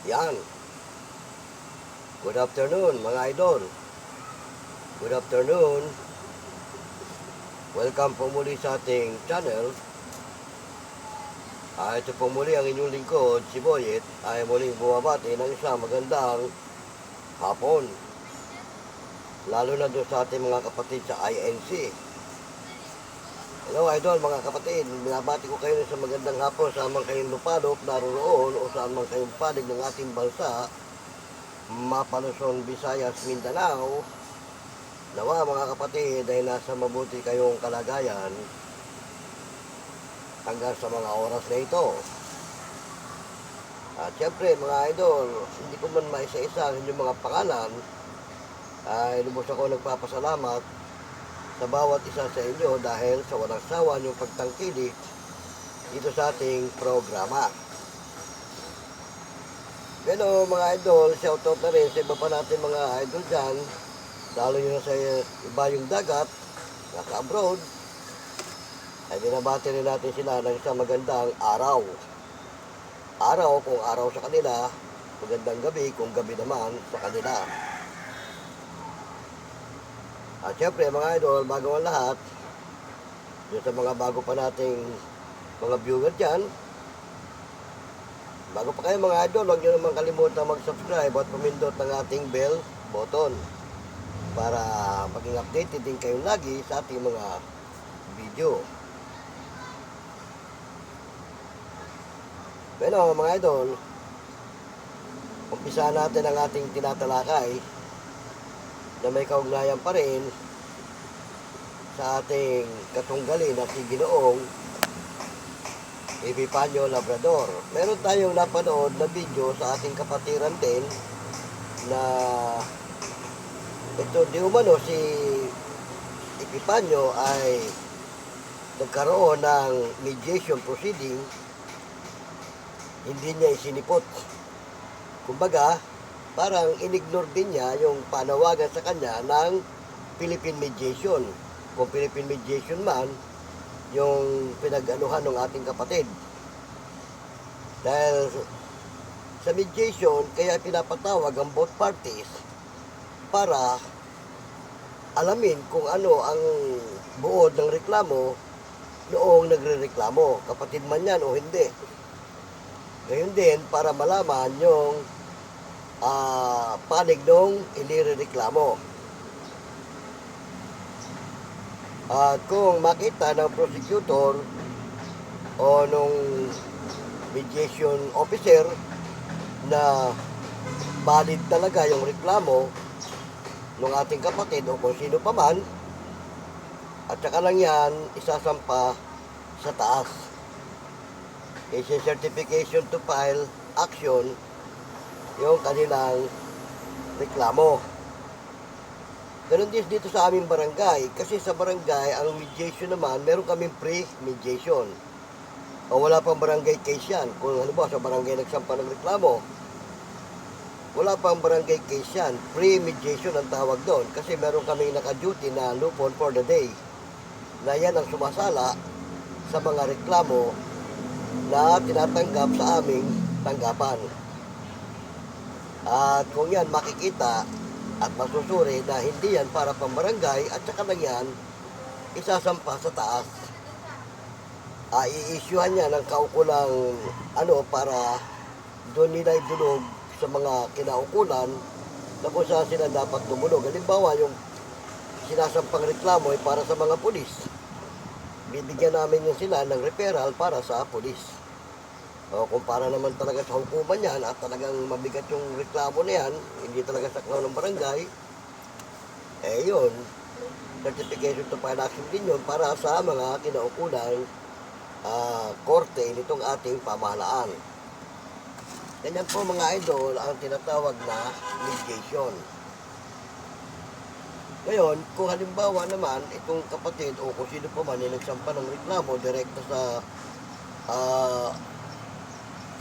Yan. Good afternoon mga idol. Good afternoon. Welcome po muli sa ating channel. Ito po muli ang inyong lingkod, si Boyet, ay muling bumabati ng isang magandang hapon. Lalo na doon sa ating mga kapatid sa INC. Hello idol mga kapatid, binabati ko kayo sa magandang hapon saan man kayong lupalop, naroon o saan man kayong panig ng ating bansa, Mapalusong, Visayas, Mindanao. Nawa mga kapatid ay nasa mabuti kayong kalagayan hanggang sa mga oras na ito. At syempre mga idol, hindi ko man maisa-isa ang inyong mga pangalan, ay lubos ako nagpapasalamat sa bawat isa sa inyo dahil sa walang sawa niyong pagtangkilik dito sa ating programa. Pero mga idol, shoutout na rin sa iba pa natin mga idol dyan, lalo nyo sa iba yung dagat, nasa abroad, ay binabati rin natin sila ng isang magandang araw. Araw kung araw sa kanila, magandang gabi kung gabi naman sa kanila. At syempre mga idol, bago ang lahat, yung sa mga bago pa nating mga viewer dyan, bago pa kayo mga idol, huwag nyo naman kalimutan mag-subscribe at pumindot ng ating bell button para maging updated din kayo lagi sa ating mga video. Pero mga idol, umpisa natin ang ating tinatalakay na may kaugnayan pa rin sa ating katunggalin at si Ginoong Epipanyo Labrador. Meron tayong napanood na video sa ating kapatiran din na ito di umano si Epipanyo ay nagkaroon ng mediation proceeding, hindi niya isinipot. Kumbaga, parang inignore din niya yung panawagan sa kanya ng Philippine Mediation. Kung Philippine Mediation man, yung pinag-anuhan ng ating kapatid. Dahil sa mediation, kaya pinapatawag ang both parties para alamin kung ano ang buod ng reklamo noong nagre-reklamo, kapatid man yan o hindi. Gayon din para malaman yung panig nung inireklamo. At kung makita ng prosecutor o nung mediation officer na valid talaga yung reklamo ng ating kapatid o kung sino pa man, at saka lang yan isasampa sa taas. Kasi certification to file action yung kanilang reklamo. Ganun din dito sa aming barangay. Kasi sa barangay, ang mediation naman, meron kaming pre-mediation. O wala pang barangay case yan. Kung ano ba, sa barangay nagsampa ng reklamo, wala pang barangay case yan. Pre-mediation ang tawag doon. Kasi meron kaming naka-duty na lupon for the day. Na yan ang sumasala sa mga reklamo na tinatanggap sa aming tanggapan. At kung yan makikita at masusuri na hindi yan para pang barangay at saka lang yan isasampa sa taas, i-issuehan niya ng kaukulang para doon nila idulog sa mga kinaukulan na kung saan sila dapat dumulog. Halimbawa yung sinasampang reklamo ay para sa mga pulis, bibigyan namin yun sila ng referral para sa pulis. O kung para naman talaga sa hukuman yan at talagang mabigat yung reklamo na yan, hindi talaga saklaw ng barangay, yun, certification to file action din yun para sa mga kinaukulang korte nitong ating pamahalaan. Ganyan po mga idol ang tinatawag na mediation. Ngayon, kung halimbawa naman itong kapatid o kung sino pa man ay nagsampa ng reklamo direkta sa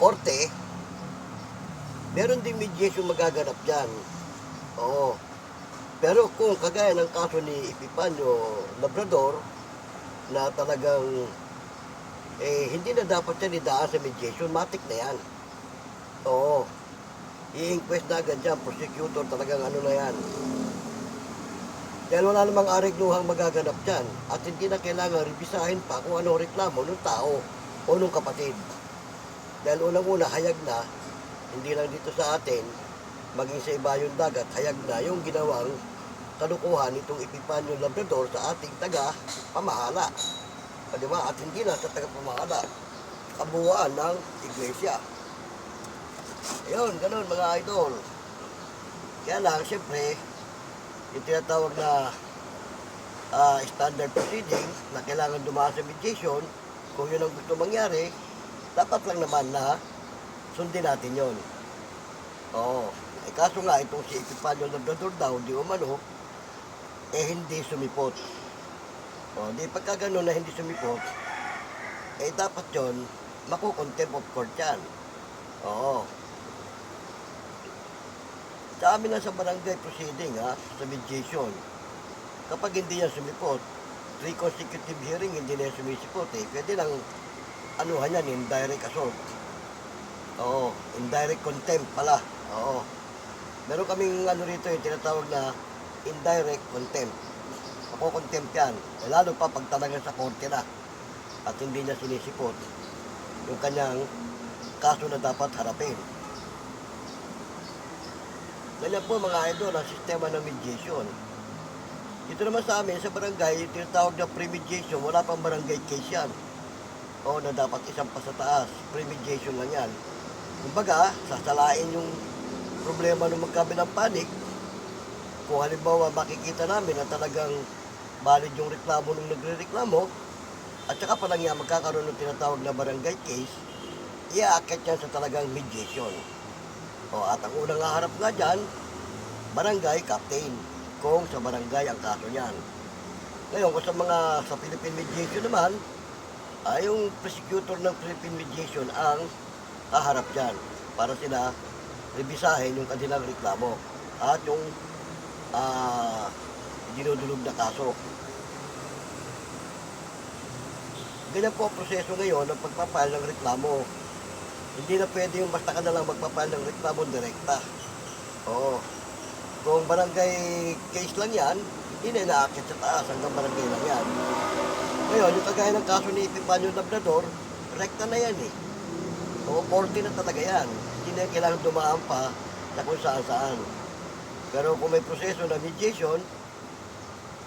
korte, meron din mediation magaganap dyan. Oo. Pero kung kagaya ng kaso ni Epipanyo Labrador na talagang hindi na dapat yan idaan sa mediation, matik na yan. Oo. i-inquest na agad dyan, prosecutor talagang ano na yan. Dahil wala namang aregluhang magaganap dyan at hindi na kailangan revisahin pa kung ano reklamo ng tao o ng kapatid. Dahil unang-una, hayag na, hindi lang dito sa atin, maging sa iba yung dagat, hayag na yung ginawang kalukuhan itong Epifanio Labrador sa ating taga-pamahala. Di ba? At hindi lang sa taga-pamahala, kabuuan ng iglesia. Ayun, ganun mga idol. Kaya lang, siyempre, yung tinatawag na standard proceeding na kailangan dumaan sa mediation, kung yun ang gusto mangyari, dapat lang naman na sundin natin yun. Oo. Eh, kaso nga, itong si Epifanio Labrador daw, di umano, hindi sumipot. O, di pagka gano'n na hindi sumipot, dapat yun, makukontempt of court yan. Oo. Sa amin lang sa barangay proceeding, sa mediation, kapag hindi yan sumipot, 3 consecutive hearing, hindi na yan sumisipot, pwede lang, anuhan yan, indirect assault. Oo, indirect contempt pala. Oo. Meron kaming ano rito, yung tinatawag na indirect contempt. Makukontempt yan. Lalo pa pag talagang sa korte na at hindi niya sinisipot yung kanyang kaso na dapat harapin. Ganyan po mga idol ang sistema ng mediation. Dito naman sa amin, sa barangay, yung tinatawag na pre-mediation, wala pang barangay case yan. O na dapat isang pa sa taas, pre-mediation lang yan. Kumbaga, sasalain yung problema ng magkabilang panig. Kung halimbawa makikita namin na talagang valid yung reklamo ng nagre-reklamo, at saka pa lang yan magkakaroon ng tinatawag na barangay case, iaakit yan sa talagang mediation. O, at ang unang haharap nga dyan, barangay captain, kung sa barangay ang kaso niyan. Ngayon, kung sa Philippine mediation naman, ay yung prosecutor ng Philippine mediation ang haharap dyan para sila revisahin yung kanilang reklamo at yung dinudulog na kaso. Ganyan po ang proseso ngayon ng pagpapile ng reklamo. Hindi na pwede yung basta ka na lang magpapile ng reklamo direkta. Oo. Kung barangay case lang yan, hindi na inaakit sa taas hanggang barangay lang yan. Ngayon, yung kagaya ng kaso ni Epifanio Labrador, rekta na yan eh. O 40 na talaga yan. Hindi na kailangan dumaan pa sa kung saan-saan. Pero kung may proseso na mediation,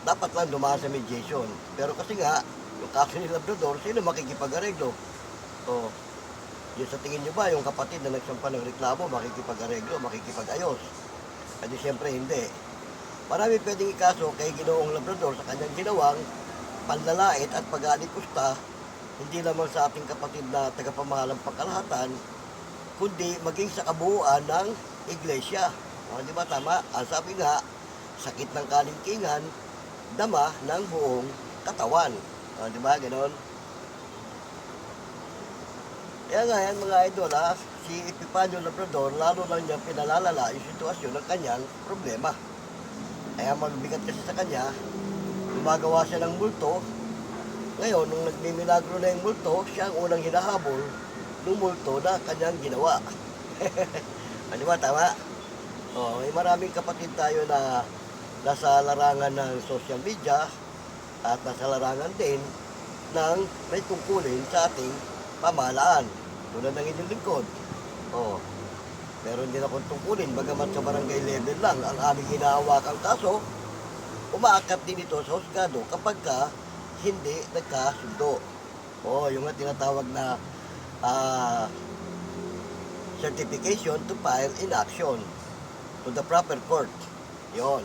dapat lang dumaan sa mediation. Pero kasi nga, yung kaso ni Labrador, sino makikipag-areglo? O, yun sa tingin nyo ba, yung kapatid na nagsampa ng reklamo, makikipag-areglo, makikipag-ayos? Kasi siyempre hindi. Marami pwedeng ikaso kay Ginoong Labrador sa kanyang ginawang panlalait at pag-aalipusta, hindi lamang sa ating kapatid na tagapamahalang pangkalahatan, kundi maging sa kabuuan ng iglesia. O, di ba tama? Ang sabi nga, sakit ng kalingkingan, dama ng buong katawan. O, di ba? Ganon. Kaya nga yan mga idol si Epifanio Labrador, lalo lang niya pinalalala yung sitwasyon ng kanyang problema. Kaya mabigat kasi sa kanya, gumagawa siya ng multo. Ngayon, nung nagmimilagro na yung multo, siya ang unang hinahabol ng multo na kanyang ginawa. Di ba, tama? May maraming kapatid tayo na nasa larangan ng social media at nasa larangan din ng may tungkulin sa ating pamahalaan. Tulad ng inyong lingkod. Meron din akong tungkulin, bagamat sa barangay level lang ang aming hinahawakang kaso, umaakat din ito sa husgado kapag hindi nagkasundo. Yung nga tinatawag na certification to file in action to the proper court. Yon.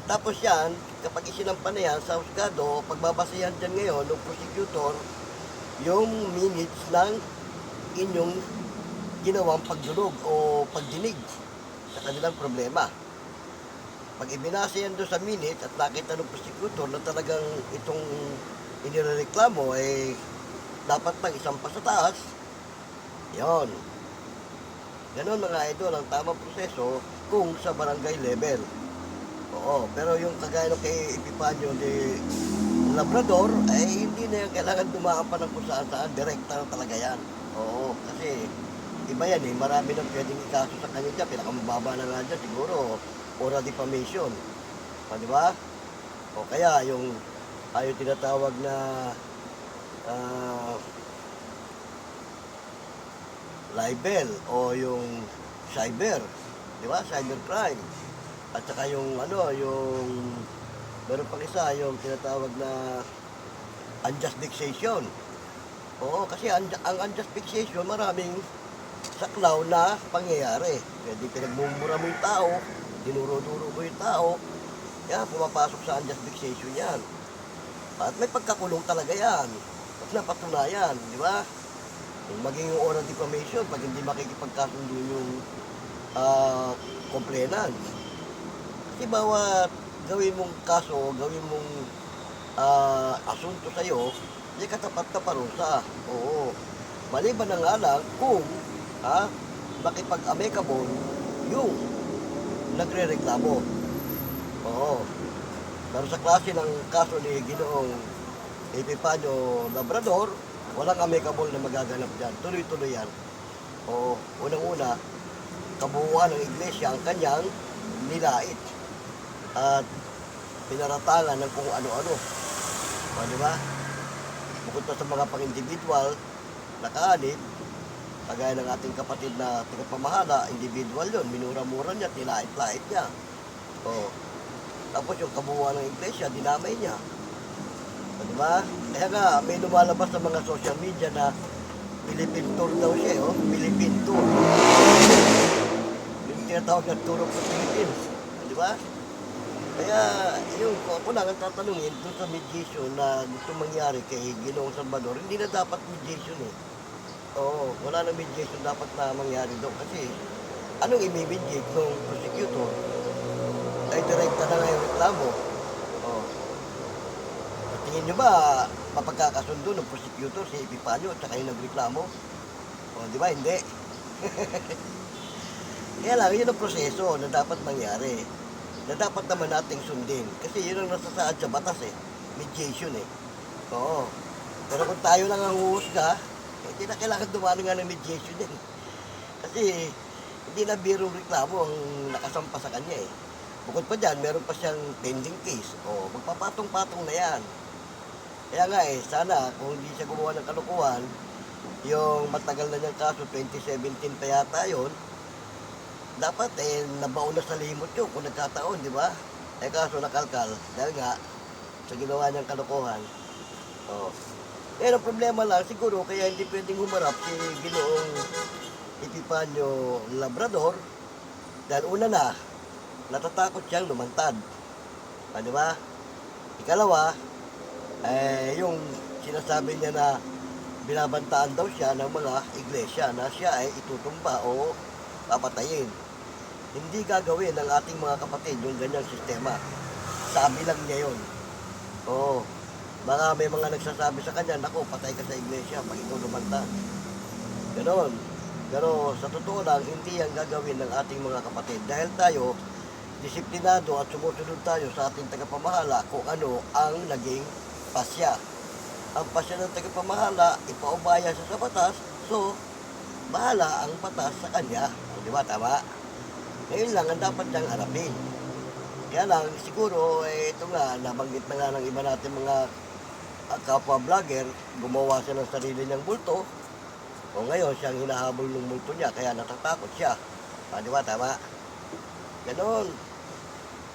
Tapos yan, kapag isinampa na yan sa husgado, pagbabasihan dyan ngayon ng prosecutor, yung minutes ng inyong ginawang pagdulog o pagdinig sa kanilang problema. Pag ibinasa yan doon sa minute at nakita ng prosecutor na talagang itong inireklamo dapat lang isang pa sa taas, yon. Ganon mga idol ang tamang proseso kung sa barangay level. Pero yung kagaya ng kay Epifanio de Labrador, hindi na yan kailangan dumaan pa ng kung saan-saan, direkta na talaga yan. Kasi iba yan eh, marami nang pwedeng ikaso sa kanya dyan, pinakamababa na nga dyan, siguro, oral defamation. Di ba? O kaya yung tinatawag na ah, libel o yung cyber, di ba? Cybercrime. At saka yung meron pang isa, yung tinatawag na unjust vexation. Oo, kasi ang unjust vexation, maraming saklaw na pangyayari. Pwede pinagmumura mo yung tao, dinuro-duro mo yung tao, yan, pumapasok sa unjust vexation yan. At may pagkakulong talaga yan. At napatunayan, di ba? Kung maging yung oral defamation, pag hindi makikipagkasundo yung complainant. Kasi bawat gawin mong kaso, gawin mong asunto sa'yo, may katapat na parusa. Oo. Maliban na nga lang kung makipag-amicable yung nagre-reklamo. Oo. Pero sa klase ng kaso ni Ginoong Epifanio Labrador, walang amicable na magaganap dyan. Tuloy-tuloy yan. Oo. Unang-una, kabuuan ng iglesia ang kanyang nilait at pinaratangan ng kung ano-ano. O, di ba? Bukod pa sa mga pang-individual na kaanib, kagaya ng ating kapatid na tagapamahala, individual yun, minura-mura niya, tilait-lait niya. O, tapos yung kabuuan ng iglesia, dinamay niya. O, di ba? Kaya nga, may lumalabas sa mga social media na Philippine tour daw siya, oh. Philippine tour. Yung tinatawag na Tour of the Philippines. Di ba? Kaya, yung ako lang ang tatanungin doon sa mediation na gusto mangyari kay Ginoong Salvador, hindi na dapat mediation eh. Oo, wala na mediation dapat na mangyari doon kasi anong i-mediate ng prosecutor ay direkta na nga yung reklamo. Oo. Tingin nyo ba mapagkakasundo ng prosecutor si Epifanio at saka yung nagreklamo? O, di ba? Hindi. Kaya lang, yun ang proseso na dapat mangyari. Na dapat naman nating sundin. Kasi yun ang nasasaad sa batas eh. Mediation eh. Oo. Pero kung tayo lang ang huhusga, hindi na kailangan dumalo nga ng mediation din. Kasi hindi na birong reklamo ang nakasampa sa kanya eh. Bukod pa dyan, meron pa siyang pending case. O, magpapatong-patong na yan. Kaya nga eh, sana kung hindi siya gumawa ng kalukuhan, yung matagal na niyang kaso, 2017 pa yata yun, dapat eh, nabaon na sa limot yun kung nagkataon, di ba? Eh kaso nakalkal, dahil nga, sa ginawa niyang kalukuhan. O, eh, ang problema lang, siguro, kaya hindi pwedeng humarap si Ginoong Epifanio Labrador, dahil una na, natatakot siyang lumantad. Di ba? Ikalawa, yung sinasabi niya na binabantaan daw siya ng mga iglesia na siya ay itutumba o papatayin. Hindi gagawin ng ating mga kapatid yung ganyang sistema. Sabi lang niya yun. Oo. Baka may mga nagsasabi sa kanya, naku, patay ka sa iglesia pag ikaw lumantad. Ganon. Pero sa totoo lang, hindi yan gagawin ng ating mga kapatid. Dahil tayo, disiplinado at sumusunod tayo sa ating tagapamahala kung ano ang naging pasya. Ang pasya ng tagapamahala, ipaubaya siya sa batas, so, bahala ang batas sa kanya. Di ba, tama? Ngayon lang ang dapat niyang harapin. Kaya lang, siguro, ito nga, nabanggit na nga ng iba natin mga kapwa-vlogger, gumawa siya ng sarili niyang multo, o ngayon, siyang hinahabol ng multo niya, kaya natatakot siya. Di ba, tama? Ganon.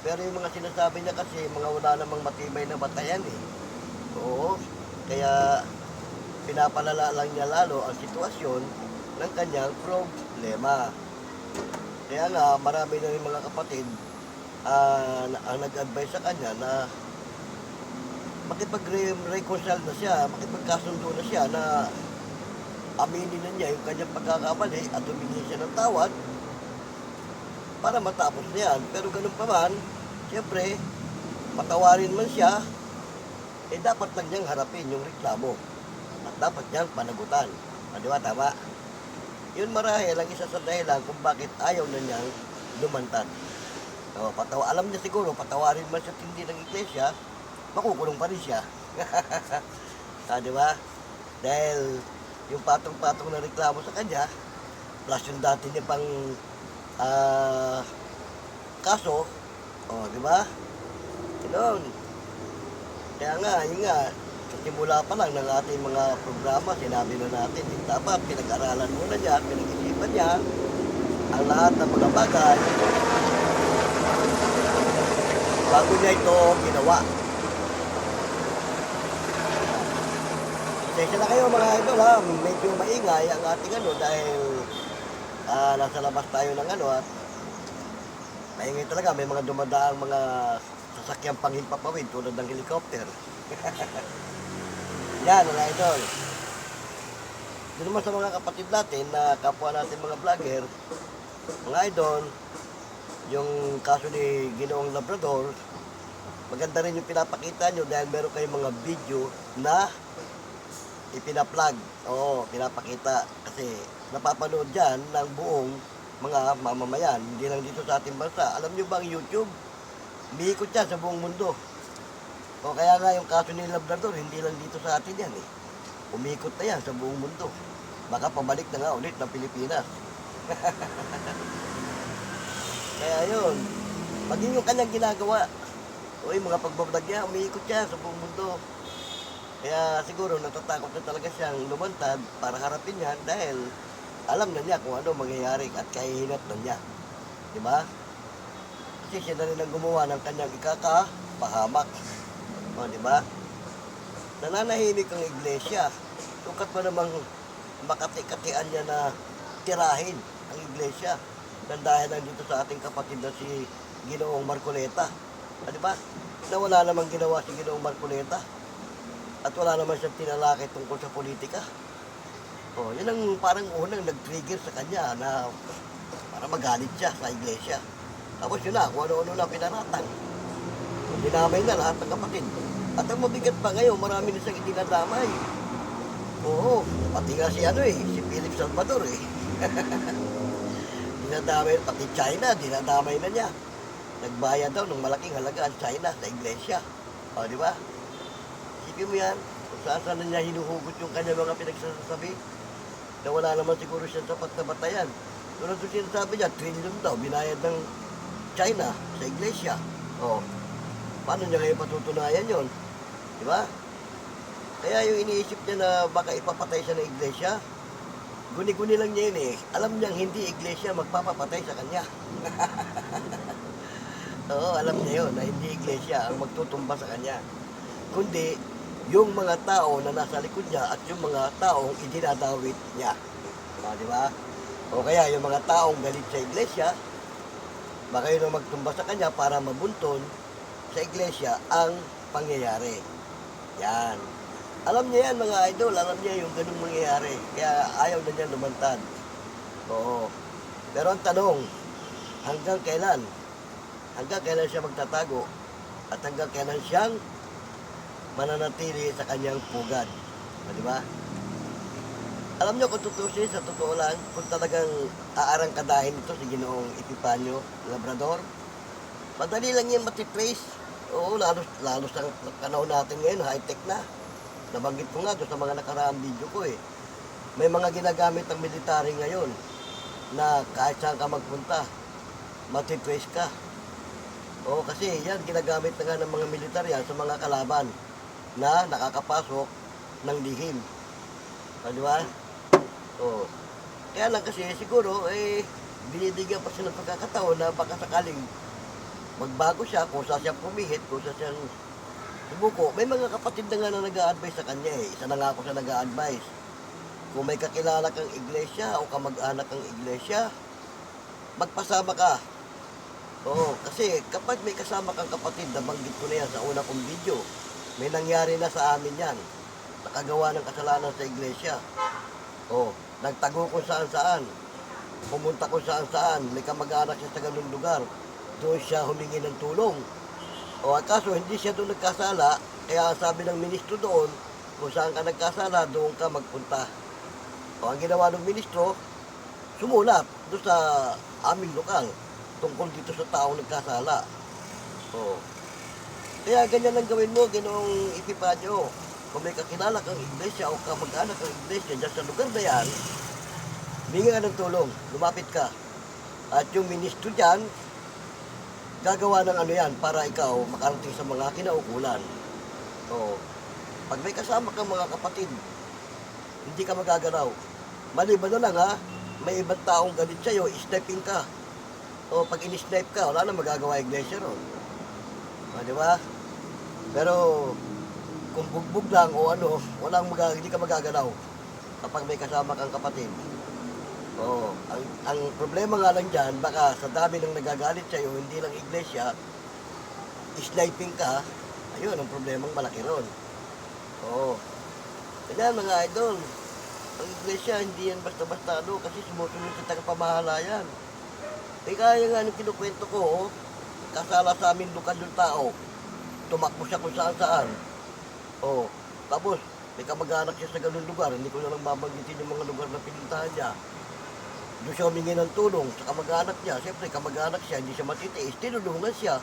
Pero yung mga sinasabi niya kasi, mga wala namang matibay na batayan eh. Oo. Kaya, pinapalala lang niya lalo ang sitwasyon ng kanyang problema. Kaya nga, marami na rin mga kapatid ang nag-advise sa kanya na makipag-reconcile na siya, makipagkasundo na siya na aminin na niya yung kanyang pagkakamali at humingi siya ng tawad para matapos na yan. Pero ganun pa man, siyempre, patawarin man siya, dapat lang niyang harapin yung reklamo at dapat niyang panagutan. Di ba, tama? Yun marahil ang isa sa dahilan kung bakit ayaw na niyang lumantad. Alam niya siguro, patawarin man siya tindi ng iglesia, makukulong pa rin siya. Di ba? Dahil yung patong-patong na reklamo sa kanya, plus yung dati niya pang kaso, di ba? Ganoon. Kaya nga, yun nga, sa simula pa lang ng ating mga programa, sinabi na natin, dapat pinag-aralan muna niya, pinag-isipan niya, ang lahat ng mga bagay, bago niya ito ginawa. Pasensya na kayo mga idol ha, medyo maingay ang ating dahil nasa labas tayo ng at maingay talaga, may mga dumadaang mga sasakyang panghimpapawid tulad ng helicopter. Yan mga idol. Doon naman sa mga kapatid natin na kapwa natin mga vlogger, mga idol, yung kaso ni Ginoong Labrador, maganda rin yung pinapakita nyo dahil meron kayong mga video na ipina-plug. Oo, pinapakita. Kasi napapanood dyan ng buong mga mamamayan, hindi lang dito sa ating bansa. Alam nyo ba ang YouTube? Umiikot yan sa buong mundo. O kaya nga yung kaso ni Labrador, hindi lang dito sa atin yan eh. Umiikot na yan sa buong mundo. Baka pabalik na nga ulit ng Pilipinas. Kaya yun, maging yung kanyang ginagawa. O yung mga pagbablog niya, umiikot siya sa buong mundo. Kaya siguro natatakot na talaga siyang lumantad para harapin yan dahil alam na niya kung ano mangyayari at kahihinat na niya. Diba? Kasi siya na rin ang gumawa ng kanyang ikakapahamak. O, diba? Nananahimik ang iglesia. Sukat pa namang makati-katian niya na tirahin ang iglesia. Dahil lang dito sa ating kapatid na si Ginoong Marcoleta. Diba? Na wala namang ginawa si Ginoong Marcoleta. At wala naman siyang tinalakay tungkol sa politika. O, yun ang parang unang nag-trigger sa kanya na para magalit siya sa iglesia. Tapos yun na, kung ano-ano na pinaratang. Dinamay na lahat ng kapatid. At ang mabigat pa ngayon, marami na siyang dinadamay. Oo, pati nga si si Philip Salvador eh. Dinadamay, pati China, dinadamay na niya. Nagbayad daw ng malaking halaga ang China sa iglesia. O, di ba? Isipin mo yan, kung saan na niya hinuhugot yung kanya mga pinagsasabi, na wala naman siguro siya sapat na batayan. Tulad yung sinasabi niya, trillion daw, binayad ng China sa iglesia. O, paano niya ngayon patutunayan yon? Di ba? Kaya yung iniisip niya na baka ipapatay siya ng iglesia, guni-guni lang niya yun eh. Alam niyang hindi iglesia magpapapatay sa kanya. Oo, alam niya yun na hindi iglesia ang magtutumba sa kanya. Kundi yung mga tao na nasa likod niya at yung mga taong idinadawit niya. Di ba? O kaya yung mga taong galit sa iglesia, baka yun ang magtumba sa kanya para mabunton sa iglesia ang pangyayari. Yan. Alam niya yan mga idol, alam niya yung ganung mangyayari. Kaya ayaw na niya lumantad. Oo. Pero ang tanong, hanggang kailan? Hanggang kailan siya magtatago? At hanggang kailan siyang mananatili sa kanyang pugad? Di ba? Alam niyo kung tutusin, sa totoo lang, kung talagang aarangkadahin ito si Ginoong Epifanio Labrador, madali lang yan matitrace. Oo, lalo sa panahon natin ngayon, high-tech na. Nabanggit ko nga doon sa mga nakaraang video ko eh. May mga ginagamit ng military ngayon na kahit saan ka magpunta, matitrace ka. Oo, kasi yan, ginagamit na nga ng mga military yan sa mga kalaban na nakakapasok ng lihim. Di ba? Oo. Kaya lang kasi siguro, binibigyan pa siya ng pagkakataon na baka sakaling magbago siya, kung saan siya pumihit, kung saan siya subuko. May mga kapatid na nga na nag-a-advise sa kanya eh. Isa na nga ako sa nag-a-advise. Kung may kakilala kang iglesia o kamag-anak kang iglesia, magpasama ka. Oo, kasi kapag may kasama kang kapatid, nabanggit ko na yan sa una kong video, may nangyari na sa amin yan. Nakagawa ng kasalanan sa iglesia. Oo, nagtago kung saan-saan. Pumunta kung saan-saan. May kamag-anak siya sa ganung lugar. Doon siya humingi ng tulong. O kaso hindi siya doon nagkasala, kaya sabi ng ministro doon, kung saan ka nagkasala, doon ka magpunta. O ang ginawa ng ministro, sumulat doon sa aming lokal tungkol dito sa taong nagkasala. O, kaya ganyan ang gawin mo, Ginoong Epifanio. Kung may kakilala kang iglesia o kamag-anak kang iglesia dyan sa lugar na yan, Humingi ka ng tulong, lumapit ka. At yung ministro dyan, gagawa ng ano yan para ikaw makarating sa mga kinaukulan. So, pag may kasama kang mga kapatid, hindi ka magagalaw. Maliban na lang ha, may ibang taong galit sa'yo, sniping ka. O pag in-snipe ka, wala na magagawa iglesia ron. O, di ba? Pero kung bugbog lang o ano, hindi ka magagalaw kapag may kasama kang kapatid. Oo. Ang problema nga lang dyan, baka sa dami ng nagagalit sa'yo, hindi lang iglesia, sniping ka, ayun, ang problemang malaki ron. Oo. Kaya mga idol, ang iglesia, hindi yan basta-basta ano, kasi sumusunod sa tagapamahala yan. Eh kaya nga nung kinukwento ko, kasala sa amin lokal yung tao, tumakbo siya kung saan-saan. Oo. Tapos, may kamag-anak siya sa ganun lugar, hindi ko na lang babanggitin yung mga lugar na pinuntahan niya. Doon siya humingi ng tulong sa kamag-anak niya. Siyempre, kamag-anak siya, hindi siya matitiis. Tinulungan siya.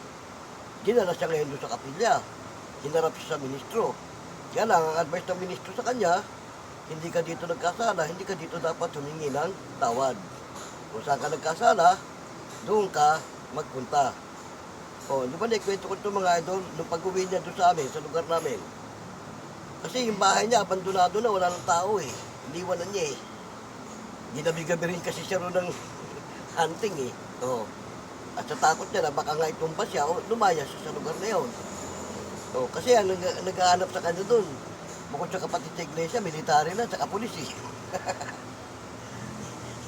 Dinala siya ngayon doon sa kapilya. Hinarap siya sa ministro. Yan lang, ang advice ng ministro sa kanya, hindi ka dito nagkasala, hindi ka dito dapat humingi ng tawad. Kung saan ka nagkasala, doon ka magpunta. O, di ba naikwento ko ito mga idol, nung pag-uwi niya doon sa amin, sa lugar namin. Kasi yung bahay niya, abandonado na, wala ng tao eh. Iniwanan niya eh. Ginabi-gabi rin kasi siya rin ng hunting eh. Oo. At sa takot niya na baka nga itumba siya o lumaya siya sa lugar na yun. Oo. Kasi ang nag-aanap sa kanya doon, bukod sa kapatid sa iglesia, military na, saka pulis eh.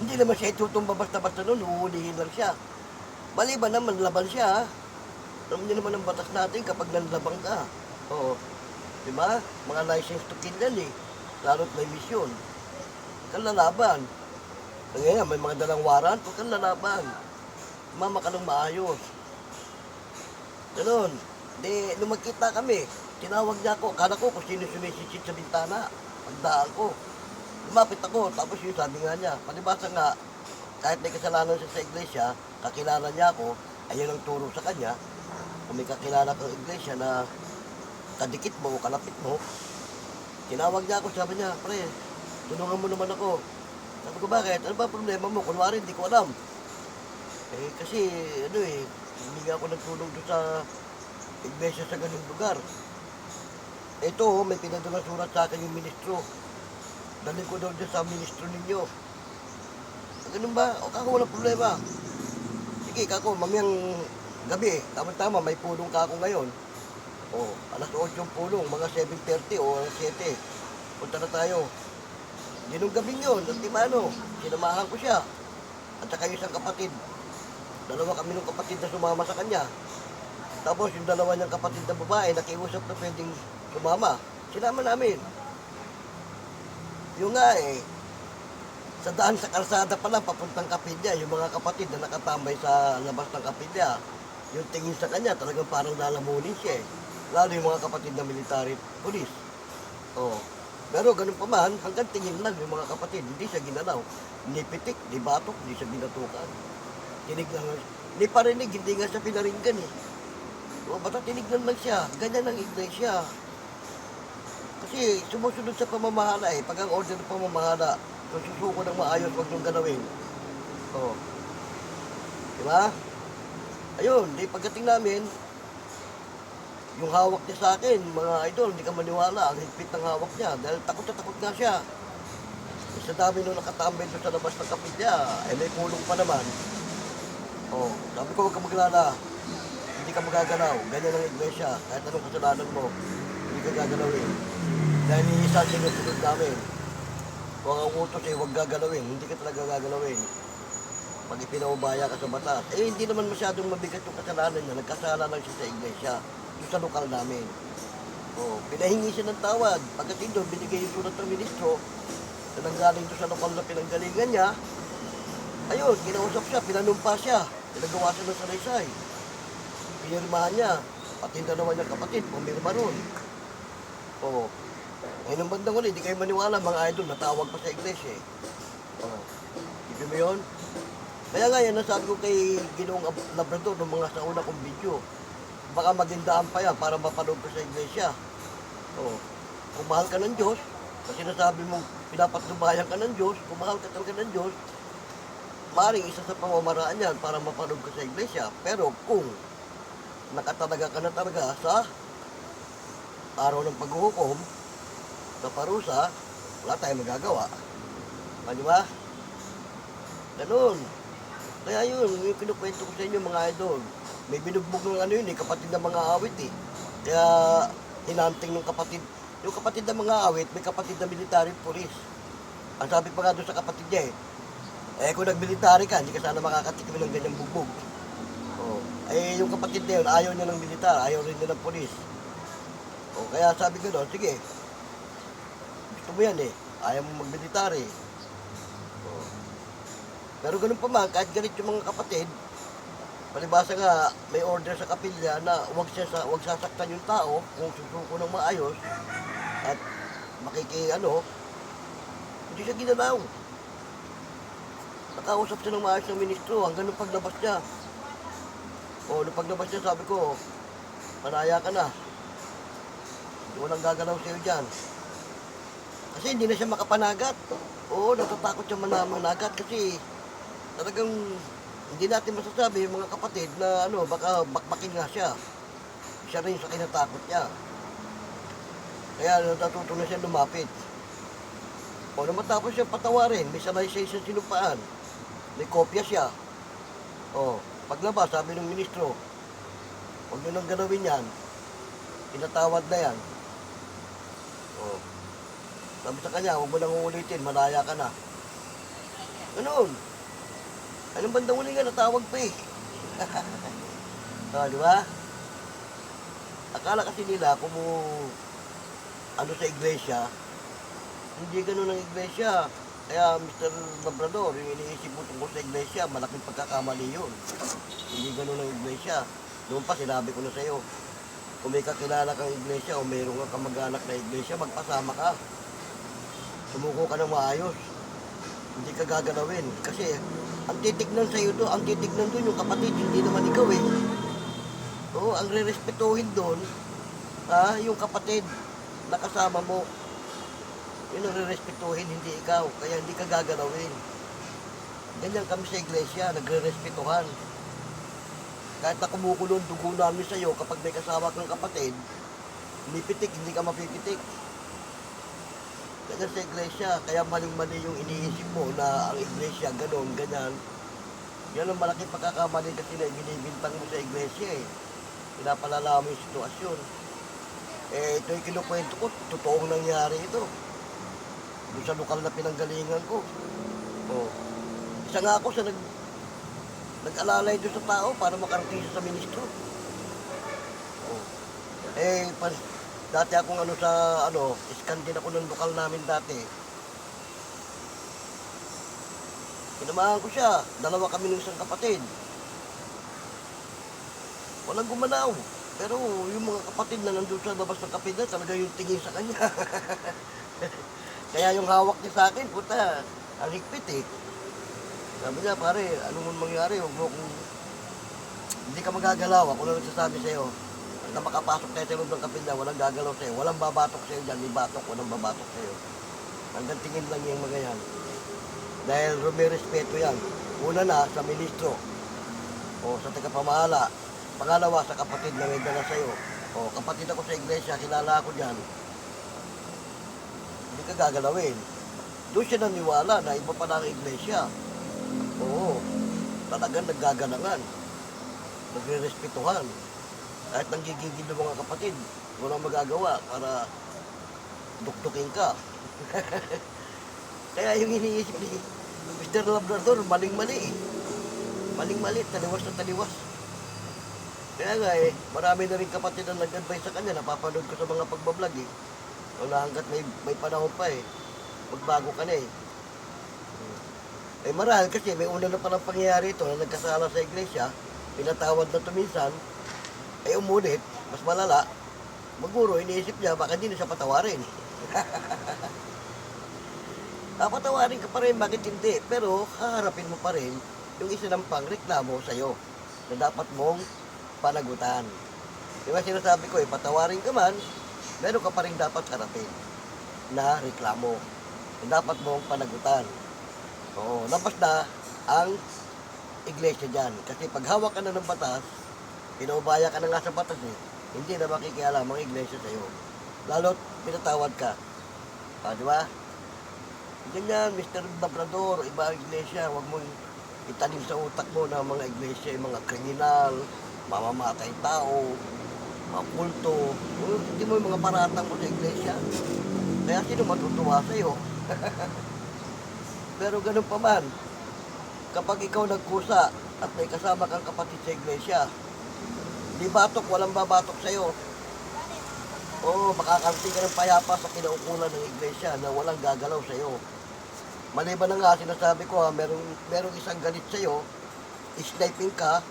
Hindi naman siya itutumba basta-basta noon, uulihin lang siya. Maliban naman, laban siya ha. Alam niyo naman ang batas natin kapag nanlabang ka. Oo. Diba? Mga license to kill yan eh. Lalo't may misyon. Kang lalaban. Ngayon, may mga dalang warrant, huwag kang lalaban. Mama ka ng maayos. Ganun. Di, nung magkita kami, tinawag niya ako. Akala ko kung sino sumisisit sa bintana. Pagdaan ko. Lumapit ako, tapos yung sabi nga niya, palibasa nga, kahit may kasalanan siya sa iglesia, kakilala niya ako, ayun ang turo sa kanya. Kung may kakilala kang iglesia na kadikit mo o kalapit mo, tinawag niya ako, sabi niya, pre, tulungan mo naman ako. Sabi ko, bakit? Ano ba problema mo? Kunwari, hindi ko alam. Eh, kasi, ano eh, hindi ako nagtulong doon sa iglesia sa ganung lugar. Ito, may pinadala surat sa akin yung ministro. Dalhin ko daw dyan sa ministro ninyo. Ganun ba? O kako, walang problema. Sige, kako, mamayang gabi, tama-tama, may pulong ka ako ngayon. O, alas 8 yung pulong, mga 7:30 o 7. Punta na tayo. Ginong gabing yun, at timano, sinamahan ko siya. At saka yung isang kapatid. Dalawa kami ng kapatid na sumama sa kanya. Tapos yung dalawa niyang kapatid na babae, nakiusap na pwedeng sumama. Sinama namin. Yung nga eh, sa daan sa kalsada pa lang, papuntang kapilya, yung mga kapatid na nakatambay sa labas ng kapilya, yung tingin sa kanya, talagang parang lalamunin siya eh. Lalo yung mga kapatid na military police. Oh. Pero ganun pa man, hanggang tingin lang yung mga kapatid, hindi siya ginalaw. Ni pitik, ni batok, hindi siya binatukan. Tinignan lang, ni parinig, hindi nga siya pinaringgan eh. O, basta tinignan lang siya, ganyan ang iglesia. Kasi sumusunod sa pamamahala eh, pag ang order ng pamamahala, kung susuko ng maayos, huwag niyong galawin. O. Diba? Ayun, di pagdating namin, yung hawak niya sa akin, mga idol, hindi ka maniwala, ang higpit ng hawak niya, dahil takot na takot nga siya. Sa dami nung nakatambay doon sa labas ng kapilya, eh may pulong pa naman. Oh, sabi ko, huwag ka maglala, hindi ka magagalaw, ganyan ang iglesia, kahit anong kasalanan mo, hindi ka gagalawin. Dahil isa sinusunod namin, kung ang utos eh, huwag gagalawin, hindi ka talaga gagalawin. Pag ipinaubaya ka sa batas, eh hindi naman masyadong mabigat yung kasalanan niya, nagkasala lang siya sa iglesia. Doon sa lokal namin. O, pinahingi siya ng tawad. Pagdating doon, binigay yung sulat ng ministro na nanggaling doon sa lokal na pinanggalingan niya. Ayun, kinausap siya, pinanumpa siya. Pinagawa siya ng salaysay. Pinirmahan niya. Pati yung dalawa niyang kapatid, pumirma ron. O, ngayon ang bandang uli, hindi kayo maniwala mga idol, natawag pa sa iglesia eh. O, ibig mo yun? Kaya nga yan, nasabi ko kay Ginoong Labrador ng mga sa una kong video. Baka magindaan pa yan para mapanood ko sa iglesia. O, kung mahal ka ng Diyos, Kasi sinasabi mong pinapatnubayan ka ng Diyos, kung mahal ka talaga ng Diyos, maaaring isa sa pamamaraan yan para mapanood ka sa iglesia. Pero kung nakatalaga ka na talaga sa araw ng paghuhukom, sa parusa, wala tayong magagawa. Di ba? Ganun. Kaya yun, yung kinukwento ko sa inyo mga idol. May binugbog ng ano yun kapatid ng mga awit eh. Kaya hinanting ng kapatid. Yung kapatid ng mga awit, may kapatid na military police. Ang sabi pa nga doon sa kapatid niya kung nag-military ka, hindi ka sana makakatikim ng ganyang bugbog. Oh. Yung kapatid na yun, ayaw niya ng militar, ayaw rin niya ng police. Oh, kaya sabi ko doon, sige, gusto mo yan ayaw mo mag-military. Oh. Pero ganun pa man, kahit ganit yung mga kapatid, palibasa nga, may order sa kapilya na huwag sasaktan yung tao kung susuko ng maayos at hindi siya ginalaw. Nakausap siya ng maayos ng ministro hanggang nung paglabas niya. Nung paglabas niya, sabi ko, manaya ka na. Hindi walang gagalaw sa'yo dyan. Kasi hindi na siya makapanagat. Natatakot siya managat kasi talagang hindi natin masasabi yung mga kapatid na baka bakbakin nga siya. Siya rin sa kinatakot niya. Kaya natuto na siya lumapit. Nung matapos siya patawarin, may salaysay sinupaan. May kopya siya. Paglabas, sabi ng ministro, huwag nyo nang ganawin yan. Pinatawad na yan. Sabi sa kanya, huwag mo nang uulitin, malaya ka na. Ganun. Anong bandang uli nga, natawag pa di ba? Akala kasi nila kung sa iglesia, hindi ganun ang iglesia. Kaya Mr. Labrador, yung iniisip mo tungkol sa iglesia, malaking pagkakamali yun. Hindi ganun ang iglesia. Doon pa sinabi ko na sa'yo, kung may kakilala kang iglesia o mayroong kang kamag-anak na iglesia, magpasama ka. Sumuko ka ng maayos. Hindi ka gagalawin. Kasi ang titignan sa'yo doon, ang titignan doon yung kapatid, hindi naman ikaw ang re-respetuhin doon, yung kapatid na kasama mo. Yun ang re-respetuhin, hindi ikaw. Kaya hindi ka gagalawin. Ganyan kami sa iglesia, nagre-respetuhan. Kahit na kumukulong dugo namin sa'yo, kapag may kasama kang kapatid, umipitik, hindi ka mapipitik. Ganyan sa iglesia, kaya maling-mali yung iniisip mo na ang iglesia, ganon, ganyan. Yan ang malaking pagkakamali kasi na binibintang mo sa iglesia Pinapalala mo yung sitwasyon. Ito yung kinukwento ko, totoong nangyari ito. Doon sa lokal na pinanggalingan ko. Isa nga ako sa nag-alalay doon sa tao para makarating siya sa ministro. Dati akong iskan din ako ng lokal namin dati. Pinamahan ko siya, dalawa kami ng isang kapatid. Walang gumanaw. Pero yung mga kapatid na nandun sa labas ng kapitbahay, talaga yung tingin sa kanya. Kaya yung hawak niya sa akin, puta, ang higpit Sabi niya, pare, ano mo mangyari, hindi ka magagalaw, ako na nagsasabi sa'yo. Na makapasok tayo sa loob ng kapitbahay, walang gagalaw sa'yo, walang babatok sa'yo dyan, may batok, walang babatok sa'yo. Hanggang tingin lang yung mga yan. Dahil may respeto yan. Una na sa ministro, sa tagapamahala. Pangalawa sa kapatid na may dala sa'yo. Kapatid ako sa iglesia, kilala ako dyan. Hindi ka gagalawin. Doon siya naniwala na iba pa na ang iglesia. Talagang naggagalangan. Nagre-respetuhan. Kahit nanggigigil ng mga kapatid, walang magagawa para dukdukin ka. Kaya yung iniisip ni Mr. Labrador, maling-mali Maling-mali, taliwas na taliwas. Kaya nga marami na rin kapatid na nag-advise sa kanya, napapanood ko sa mga pagbablog Wala hanggat may panahon pa magbago ka na marahil kasi may una na palang pangyayari ito na nagkasala sa iglesia, pinatawad na tuminsan, umulit, mas malala, maguro, iniisip niya, baka hindi na siya patawarin. Patawarin ka pa rin, bakit hindi? Pero haharapin mo pa rin yung isinampang reklamo sa'yo na dapat mong panagutan. Di ba sinasabi ko, patawarin ka man, meron ka pa rin dapat harapin. na reklamo. Dapat mong panagutan. Oo, lampas na ang iglesia dyan. Kasi pag hawak ka na ng batas, pinaubaya ka na nga sa batas eh, hindi na makikialam ang iglesia sa'yo. Lalo't pinatawad ka. Di ba? Ganyan, Mr. Labrador, iba ang iglesia, huwag mong itanim sa utak mo na mga iglesia, mga kriminal, mamamatay tao, mga kulto. Hindi mo yung mga paratang mo sa iglesia. Kaya sino matutuwa sa'yo? Pero ganun pa man, kapag ikaw nagkusa at may kasama kang kapatid sa iglesia, di batok, walang babatok sa'yo. Oo, makakamti ka ng payapa sa kinaukulan ng iglesia na walang gagalaw sa'yo. Maliban na nga, sinasabi ko merong isang galit sa'yo, sniping ka,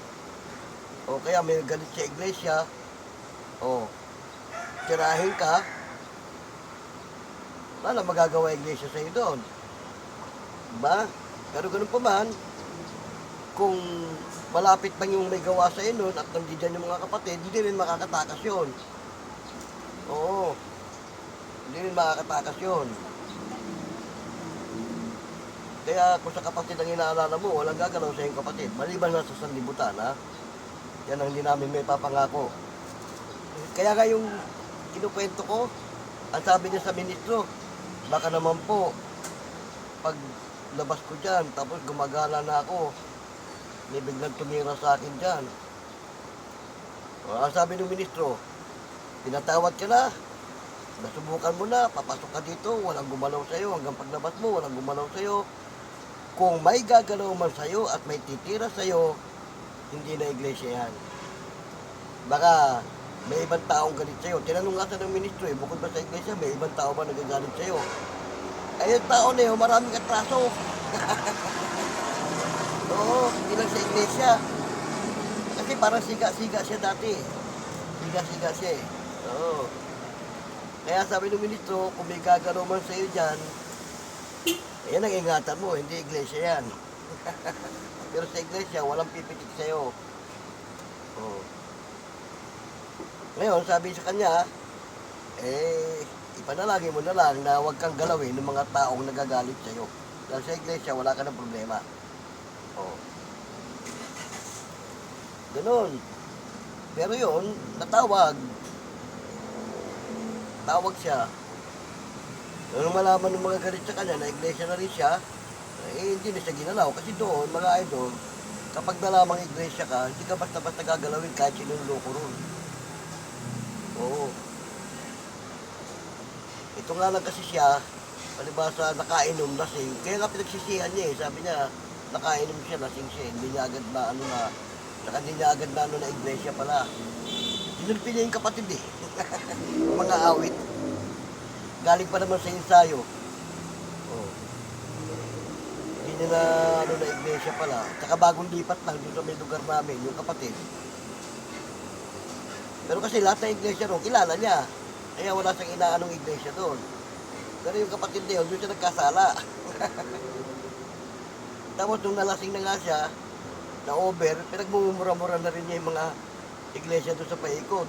o kaya may galit sa iglesia, o tirahin ka, wala magagawa ang iglesia sa'yo doon. Diba? Pero ganun pa man, kung malapit lang yung may gawa sa'yo noon at nandiyan yung mga kapatid, hindi rin makakatakas yun. Oo, hindi rin makakatakas yun. Kaya kung sa kapatid ang inaalala mo, walang gagalaw sa iyong kapatid. Maliban na sa sanlibutan, ha? Yan ang hindi namin may papangako. Kaya nga yung kinukwento ko, ang sabi niya sa ministro, baka naman po, pag labas ko dyan, tapos gumagala na ako, may biglang tumira sa akin dyan. Ang sabi ng ministro, pinatawad ka na, nasubukan mo na, papasok ka dito, walang gumalaw sa'yo, hanggang paglabas mo, walang gumalaw sa'yo. Kung may gagalaw man sa'yo at may titira sa'yo, hindi na iglesia yan. Baka may ibang taong galit sa'yo. Tinanong nga sa ng ministro bukod ba sa iglesia, may ibang tao ba nagagalit sa'yo? Ay, yung tao na yun, maraming atraso. Oo, hindi lang sa iglesia. Kasi parang siga-siga siya dati. Siga-siga siya eh. Oo. Kaya sabi ng ministro, kung may gagalaw man sa'yo dyan, yan ang ingatan mo, hindi iglesia yan. Pero sa iglesia, walang pipitik sa'yo. Oh. Ngayon, sabi sa kanya, ipanalangin mo na lang na huwag kang galawin ng mga taong nagagalit sa'yo. Dahil sa iglesia, wala ka ng problema. Oh. Ganun. Pero yun, natawag. Tawag siya. Nung malaman ng mga galit sa kanya na iglesia na rin siya, hindi na siya ginalaw. Kasi doon, mga idol, kapag nalamang iglesia ka, hindi ka basta-basta gagalawin kahit sinuloko ron. Oo. Ito nga lang kasi siya, palibasa nakainom, lasing. Kaya nga pinagsisihan niya eh. Sabi niya, nakainom siya, lasing siya. Hindi niya agad na saka hindi niya agad na iglesia pala. Sinulpi niya yung kapatid eh. Mga awit. Galing pa naman sa ensayo. Oh. Hindi niya na iglesia pala. Tsaka bagong lipat lang dito sa may lugar namin, yung kapatid. Pero kasi lahat ng iglesia ron, kilala niya. Kaya wala siyang inaanong iglesia doon. Pero yung kapatid niya, doon siya nagkasala. Tapos nung nalasing na nga siya, na-over, pinagmumura-mura na rin niya yung mga iglesia doon sa paikot.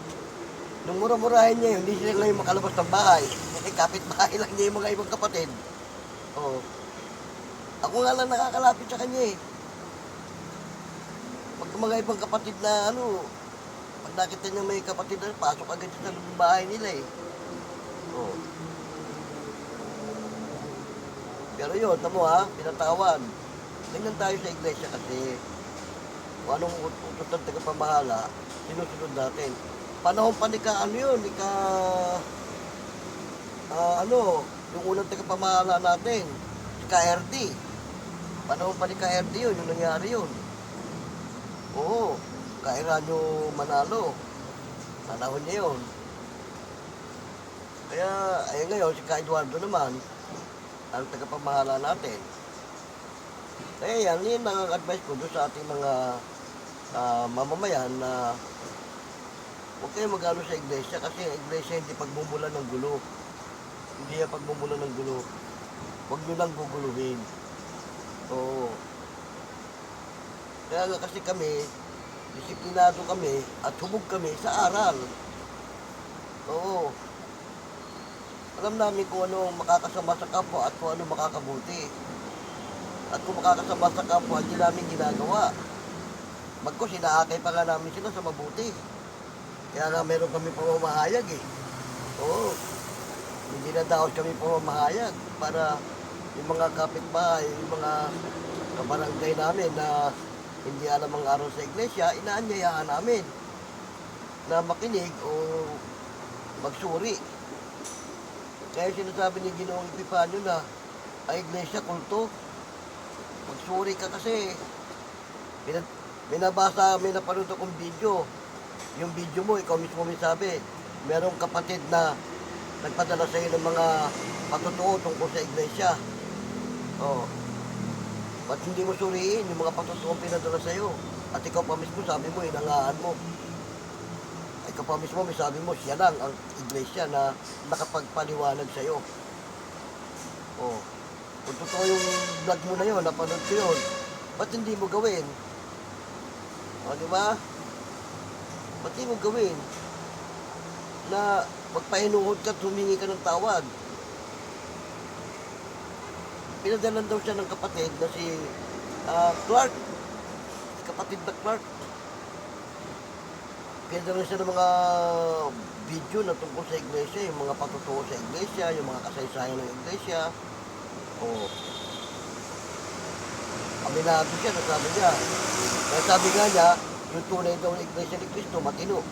Nung mura-murahin niya yun, hindi siya lang yung makalabas ng bahay. Kapit-bahay lang niya yung mga ibang kapatid. Oo. Ako nga lang nakakalapit sa kanya eh. Pag mga ibang kapatid na pag nakita niya may kapatid na, pasok agad sa bahay nila eh. Oo. Pero yun, tamo ha, pinatawad. Ganyan tayo sa iglesia kasi kung anong utos ng tagapamahala, sinusunod natin. Panahon pa yung unang tagapamahala natin, si KRD. Panahon pa ni KRD yun, yung nangyari yun. Oo, Kairanyo Manalo. Panahon niya yun. Kaya, ngayon, si Ka Eduardo naman, ang tagapamahala natin. Kaya yan ang advice ko doon sa ating mga mamamayan na huwag kayo mag-ano sa iglesia kasi ang iglesia hindi pagmumulan ng gulo. Hindi yan pagmumulan ng gulo. Huwag nyo lang guguluhin. Oo. Kaya nga kasi kami, disiplinado kami at hubog kami sa aral. Oo. Alam namin kung ano ang makakasama sa kapwa at kung ano makakabuti. At kung makakasama sa kapwa, hindi namin ginagawa. Bagkus, inaakay pa nga namin sila sa mabuti. Kaya nga meron kami pamamahayag eh. Oo, hindi na daos kami pamamahayag para yung mga kapitbahay, yung mga kabarangay namin na hindi alam ang araw sa iglesia, inaanyayaan namin na makinig o magsuri. Kaya sinasabi ni Ginoong Epifanio na ang iglesia kulto. Magsuri ka kasi. Binabasa, may napanood akong video. Yung video mo, ikaw mismo may sabi, merong kapatid na nagpadala sa iyo ng mga patutuo tungkol sa iglesia. Oh. Ba't hindi mo suriin yung mga patutuo pinadala sa iyo? At ikaw pa mismo sabi mo, inangaan mo. Ikaw pa mismo may sabi mo, siya lang ang iglesia na nakapagpaliwanag sa iyo. Oh. Kung totoo yung vlog mo na yun, napanood ko yun, ba't hindi mo gawin? O, di ba? Ba't hindi mo gawin? Na magpahinuhod ka at humingi ka ng tawad. Pinadalan daw siya ng kapatid na si Clark. Kapatid na Clark. Pinadalan siya ng mga video na tungkol sa iglesia, yung mga patutuo sa iglesia, yung mga kasaysayan ng iglesia. Oo. Aminado siya, nasabi niya. Kaya sabi nga niya, yung tunay daw ng iglesia ni Cristo, matino.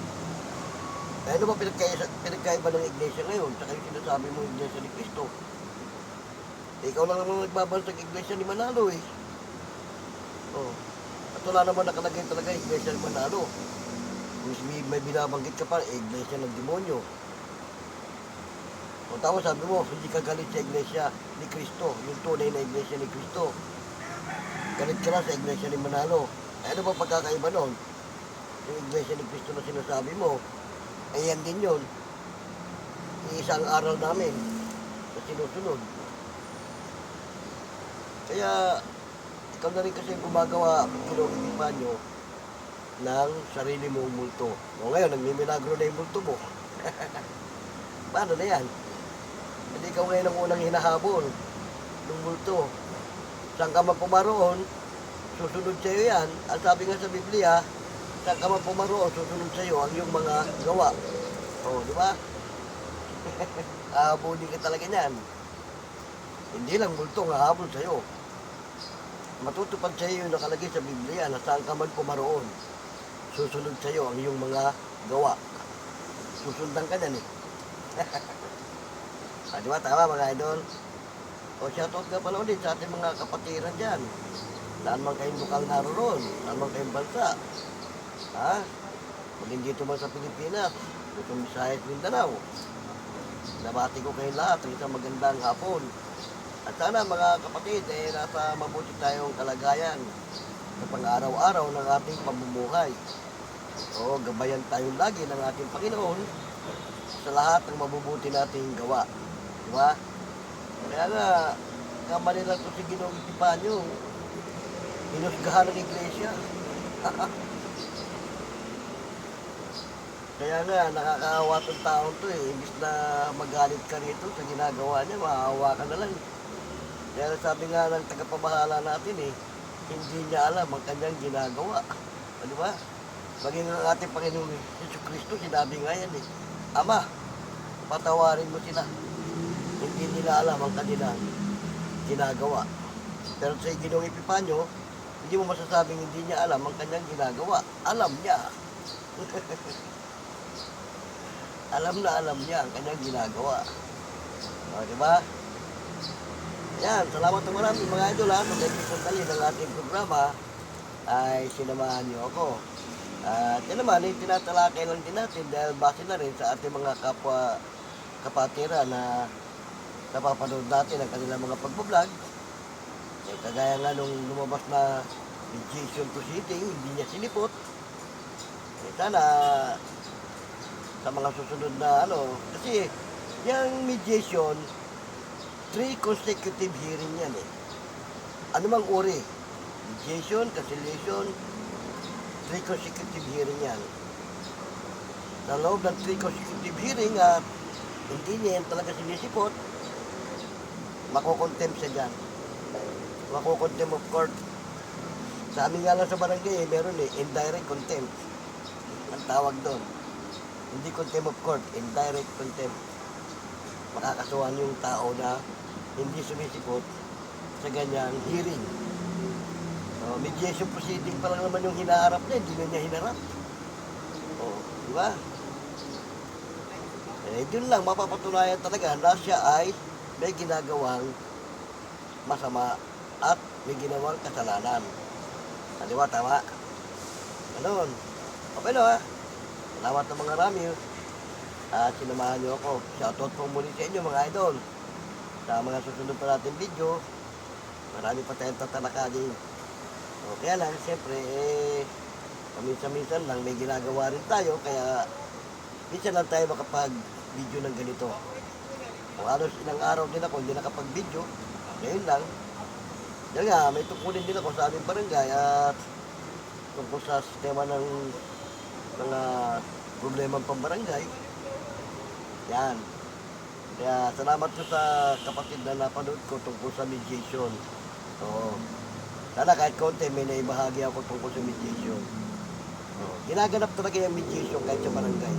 Eh, ano ba pinagkaiba ng iglesia ngayon? Saka yung sinasabi mo yung iglesia ni Cristo. Eh, ikaw lang naman nagbabansag iglesia ni Manalo eh. Oh. At wala naman nakalagay talaga iglesia ni Manalo. Kung may binabanggit ka pa, iglesia ng demonyo. O tapos sabi mo, hindi ka galit sa iglesia ni Cristo, yung tunay na iglesia ni Cristo. Galit ka na sa iglesia ni Manalo. Eh, ano ba pagkakaiba nun? Yung iglesia ni Cristo na sinasabi mo, eh yan din yun. Iisang aral namin na sinusunod. Kaya, ikaw na rin kasi gumagawa, Ginoong Epifanio, ng sarili mong multo. O ngayon, nagmimilagro na yung multo mo. Paano na yan? Hindi ikaw ngayon ang unang hinahabol ng multo. Saan ka man pumaroon, susunod sa iyo yan. At sabi nga sa Biblia, saan ka man pumaroon, susunod sa iyo ang iyong mga gawa. O, di ba? Hahabulin ka talaga niyan. Hindi lang multo ang hahabol sa iyo. Matutupad sa iyo yung nakalagay sa Biblia na saan ka man pumaroon, susunod sa iyo ang iyong mga gawa. Susundan ka yan eh. Di ba? Tama mga idol? O shoutout ka pala ulit sa ating mga kapatiran dyan. Saan man kayong lokal naroon, saan man kayong bansa. Ha? Maging dito man sa Pilipinas, dito Visayas, Mindanao. Nabati ko kayong lahat ng isang magandang hapon. At sana mga kapatid, nasa mabuti tayong kalagayan sa pang-araw-araw ng ating pamumuhay. O gabayan tayong lagi ng ating Panginoon sa lahat ng mabubuti nating gawa. Diba? Kaya nga, kamali lang ito si Ginoong Epifanio. Hinusgahan ng iglesia. Kaya nga, nakakaawa itong taong to eh. Imbis na magalit ka rito sa ginagawa niya, maawa ka na lang. Kaya sabi nga ng tagapamahala natin eh, hindi niya alam ang kanyang ginagawa. Di ba? Maging ang ating Panginoong Jesucristo, sinabi nga yan eh, Ama, patawarin mo sila. Hindi nila alam ang kanilang ginagawa. Pero sa Ginoong Epifanio, hindi mo masasabing hindi niya alam ang kanyang ginagawa. Alam niya. Alam niya ang kanyang ginagawa. O, diba? Yan, salamat ng marami mga idol ha. Kung kayo sandali ng ating programa, ay sinamahan niyo ako. At yan naman, tinatalakay lang din natin dahil base na rin sa ating mga kapatira na napapanood natin ang kanilang mga pagbablog. Eh, kagaya nga nung lumabas na mediation proceeding, hindi niya sinipot. Eh, sana sa mga susunod na kasi yung mediation, 3 consecutive hearing yan eh. Ano mang uri, mediation, conciliation, 3 consecutive hearing yan. Sa loob ng 3 consecutive hearing, hindi niya yan talaga sinisipot, makukontempt siya dyan. Makukontempt of court. Sa amin nga lang sa barangay, meron indirect contempt. Ang tawag doon. Hindi contempt of court, indirect contempt. Makakasuhan yung tao na hindi sumisipot sa ganyang hearing. So, mediation proceeding pa lang naman yung hinaharap niya, hindi na niya hinarap. O, di ba? Dun lang mapapatunayan talaga na siya ay may ginagawang masama at may ginawang kasalanan. Di ba, tama? Ganun. Okay no ha? Salamat ng mga rami. At sinamahan niyo ako. Shoutout po muli sa inyo mga idol. Sa mga susunod pa natin video, marami pa tayong tatalakayin. O kaya lang, siyempre, paminsan-minsan lang may ginagawa rin tayo, kaya minsan lang tayo makapag-video ng ganito. Kung halos ilang araw din ako hindi nakapag-video, ngayon lang. Yan nga, may tungkulin din ako sa aming barangay at tungkol sa sistema ng mga problemang pambarangay. Yan. Kaya salamat ko sa kapatid na napanood ko tungkol sa mediation. So, sana kahit konti may naibahagi ako tungkol sa mediation. So, ginaganap talaga yung mediation kahit sa barangay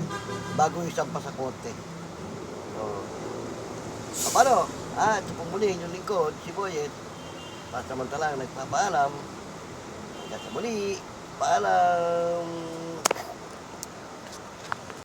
bago isampa sa korte. So, paano? Ito po muli yung lingkod, si Boyet. Pasamantalang nagpapaalam. Hanggang sa muli, paalam!